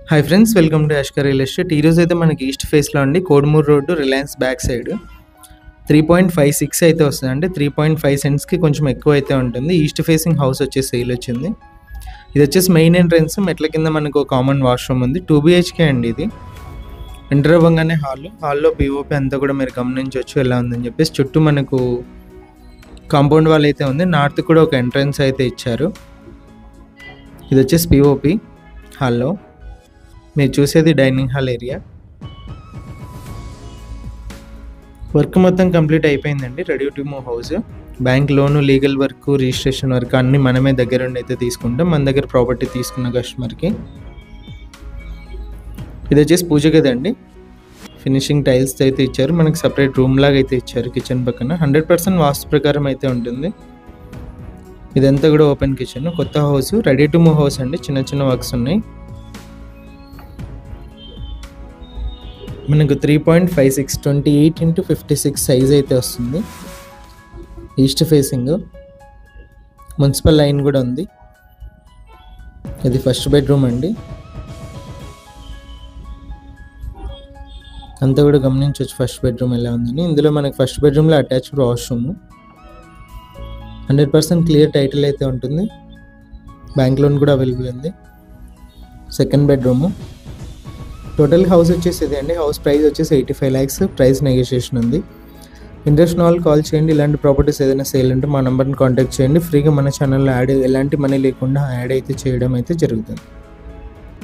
Hi friends, welcome to Ashkar real estate. ఈరోజు అయితే మనకి ఈస్ట్ ఫేస్లో అండి Kodumuru road Reliance back side 3.56 అయితే వస్తుందండి. 3.5 సెంట్స్కి కొంచెం ఎక్కువ అయితే ఉంటుంది. ఈస్ట్ ఫేసింగ్ హౌస్ వచ్చేసి సేల్ వచ్చింది. ఇది వచ్చేసి మెయిన్ ఎంట్రన్స్, మెట్ల కింద మనకు కామన్ వాష్రూమ్ ఉంది. 2 BHK అండి. ఇది ఎంటర్ అవ్వగానే హాల్లో పిఓపి అంతా కూడా మీరు గమనించవచ్చు ఎలా ఉందని చెప్పేసి. చుట్టూ మనకు కాంపౌండ్ వాల్ అయితే ఉంది. నార్త్ కూడా ఒక ఎంట్రన్స్ అయితే ఇచ్చారు. ఇది వచ్చేసి పిఓపి హాల్లో. మీరు చూసేది డైనింగ్ హాల్ ఏరియా. వర్క్ మొత్తం కంప్లీట్ అయిపోయిందండి. Ready to move house. Bank loan, legal work, registration work అన్నీ మనమే దగ్గరుండి అయితే తీసుకుంటాం. మన దగ్గర ప్రాపర్టీ తీసుకున్న కస్టమర్కి. ఇది వచ్చేసి పూజ గది అండి. ఫినిషింగ్ టైల్స్ అయితే ఇచ్చారు. మనకి సపరేట్ రూమ్ లాగా అయితే ఇచ్చారు కిచెన్ పక్కన. 100% వాస్తు ప్రకారం అయితే ఉంటుంది. ఇదంతా కూడా ఓపెన్ కిచెన్. కొత్త house, ready to move house అండి. చిన్న చిన్న వర్క్స్ ఉన్నాయి. మనకు 3.56 28x56 సైజ్ అయితే వస్తుంది. ఈస్ట్ ఫేసింగ్, మున్సిపల్ లైన్ కూడా ఉంది. ఇది ఫస్ట్ బెడ్రూమ్ అండి. అంతా కూడా గమనించవచ్చు ఫస్ట్ బెడ్రూమ్ ఎలా ఉందని. ఇందులో మనకి ఫస్ట్ బెడ్రూమ్లో అటాచ్డ్ వాష్రూమ్. 100% క్లియర్ టైటిల్ అయితే ఉంటుంది. బ్యాంక్ లోన్ కూడా అవైలబుల్ ఉంది. Second bedroom. టోటల్ హౌస్ వచ్చేసి ఇది అండి. హౌస్ ప్రైస్ వచ్చేసి 85 lakhs. ప్రైస్ నెగోషియేషన్ ఉంది. ఇంట్రెస్ట్ ఉన్న వాళ్ళు కాల్ చేయండి. ఇలాంటి ప్రాపర్టీస్ ఏదైనా సేల్ ఉంటే మా నెంబర్ని కాంటాక్ట్ చేయండి. ఫ్రీగా మన ఛానల్లో ఎలాంటి మనీ లేకుండా యాడ్ అయితే చేయడం అయితే జరుగుతుంది.